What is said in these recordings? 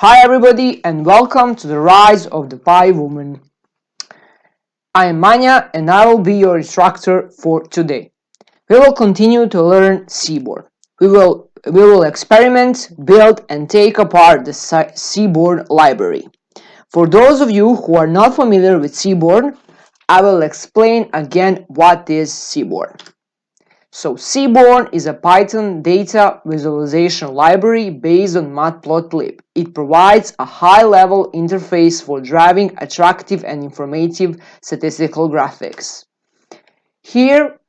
Hi everybody and welcome to the Rise of the PyWomen. I am Manya and I will be your instructor for today. We will continue to learn Seaborn. We will experiment, build and take apart the Seaborn library. For those of you who are not familiar with Seaborn, I will explain again what is Seaborn. So Seaborn is a Python data visualization library based on matplotlib. It provides a high-level interface for driving attractive and informative statistical graphics. Here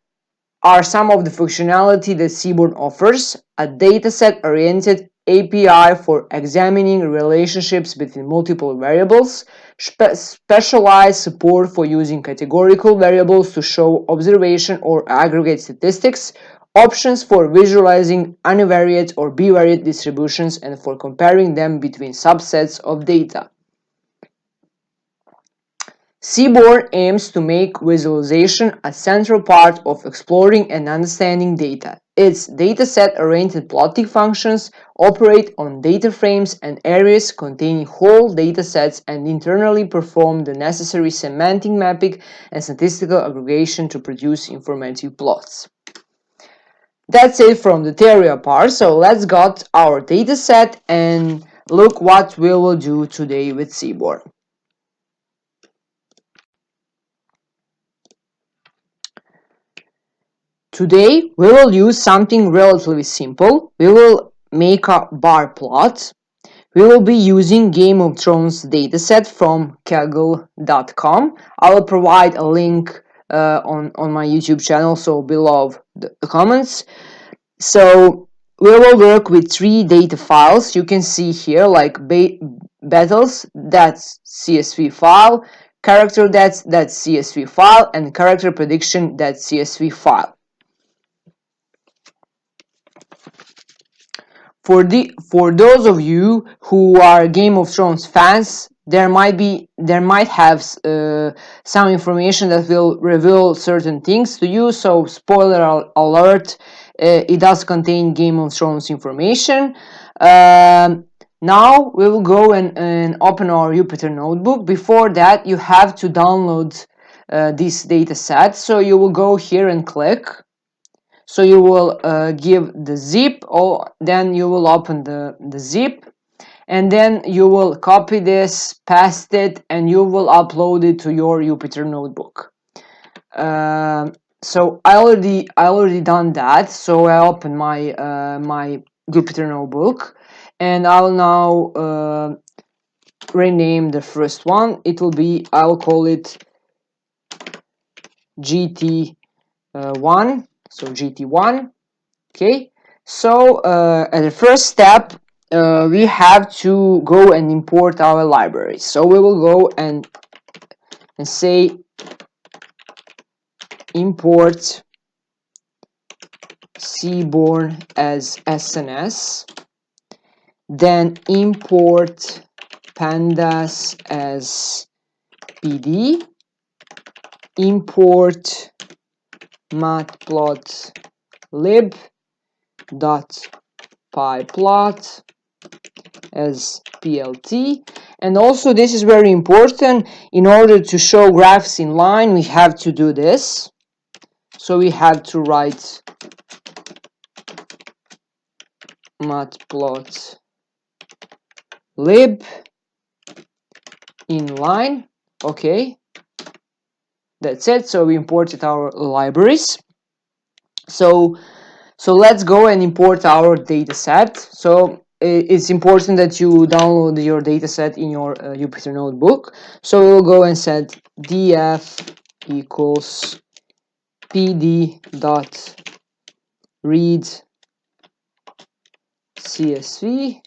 are some of the functionality that Seaborn offers: a dataset-oriented API for examining relationships between multiple variables, specialized support for using categorical variables to show observation or aggregate statistics, options for visualizing univariate or bivariate distributions and for comparing them between subsets of data. Seaborn aims to make visualization a central part of exploring and understanding data. Its dataset-oriented plotting functions operate on data frames and areas containing whole datasets and internally perform the necessary semantic mapping and statistical aggregation to produce informative plots. That's it from the theory part, so let's got our dataset and look what we will do today with Seaborn. Today, we will use something relatively simple. We will make a bar plot. We will be using Game of Thrones dataset from kaggle.com. I will provide a link on my YouTube channel, so below the comments. So we will work with 3 data files. You can see here like battles, that's CSV file, character, that's CSV file, and character prediction, that's CSV file. For those of you who are Game of Thrones fans, there might have some information that will reveal certain things to you. So spoiler alert, it does contain Game of Thrones information. Now we will go and open our Jupyter notebook. Before that, you have to download this data set. So you will go here and click. So you will give the zip, or then you will open the zip, and then you will copy this, paste it, and you will upload it to your Jupyter notebook. So I already done that. So I open my my Jupyter notebook, and I will now rename the first one. It will be, I will call it GT1. So GT1. Okay, so at the first step, we have to go and import our library. So we will go and say import Seaborn as SNS, then import pandas as PD, import matplotlib .pyplot as plt, and also this is very important. In order to show graphs in line, we have to do this. So we have to write matplotlib inline. Okay, that's it. So we imported our libraries. So let's go and import our dataset. So it's important that you download your dataset in your Jupyter notebook. So we'll go and set df equals pd dot read csv,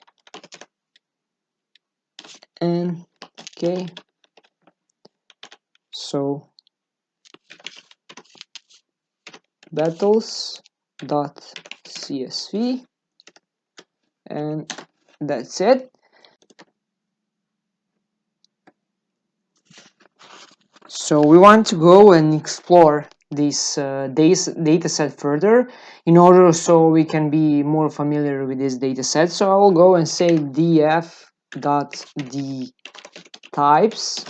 and okay, so battles dot csv, and that's it. So we want to go and explore this data set further in order so we can be more familiar with this data set. So I will go and say df dot d types,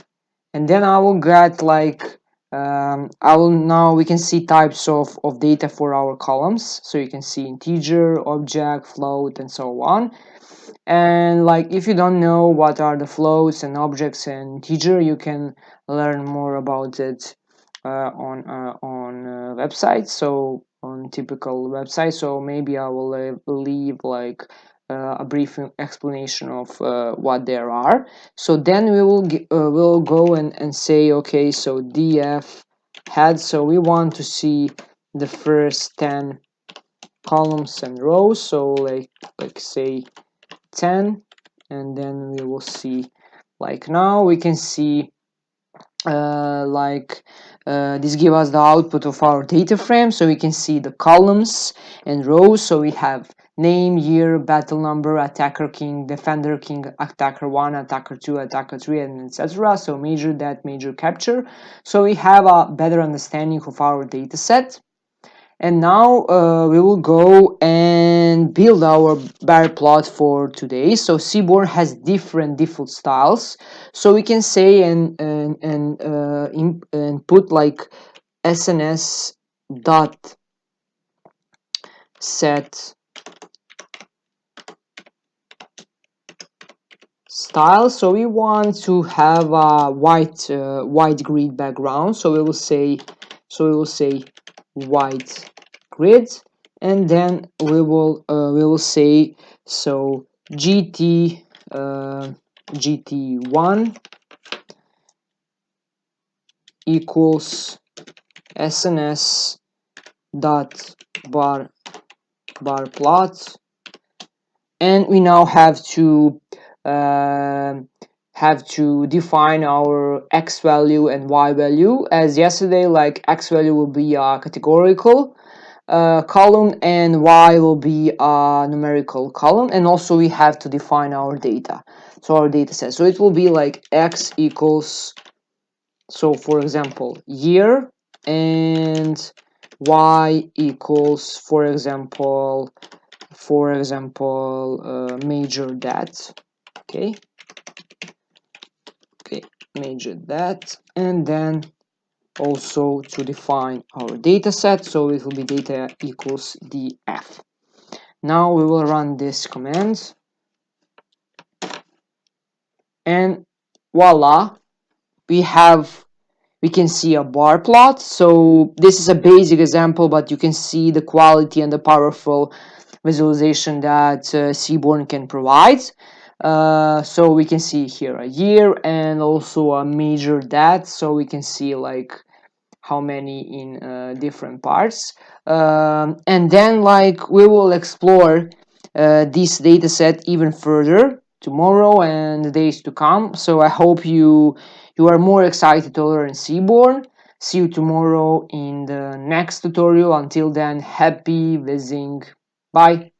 and then I will get like now we can see types of data for our columns, so you can see integer, object, float, and so on. And like if you don't know what are the floats and objects and integer, you can learn more about it on websites, so on typical websites. So maybe I will leave like a brief explanation of what there are. So then we'll go and say, okay, so df head, so we want to see the first 10 columns and rows, so like say 10, and then we will see, like now we can see this gives us the output of our data frame, so we can see the columns and rows. So we have name, year, battle number, attacker king, defender king, attacker 1, attacker 2, attacker 3, and etc. So major that, major capture. So we have a better understanding of our data set. And now we will go and build our bar plot for today. So Seaborn has different default styles. So we can say and put like SNS dot set style. So we want to have a white grid background. So we will say white grid, and then we will say so gt1 equals SNS dot bar plot, and we now have to define our x value and y value. As yesterday, like x value will be a categorical column and y will be a numerical column, and also we have to define our data, so our data set. So it will be like x equals, so for example, year, and y equals, for example, major that. Okay, major that, and then also to define our data set, so it will be data equals df. Now we will run this command, and voila, we can see a bar plot. So this is a basic example, but you can see the quality and the powerful visualization that Seaborn can provide. So we can see here a year and also a major that, so we can see like how many in different parts, and then like we will explore this data set even further tomorrow and the days to come. So I hope you are more excited to learn Seaborn. See you tomorrow in the next tutorial. Until then, happy whizzing. Bye.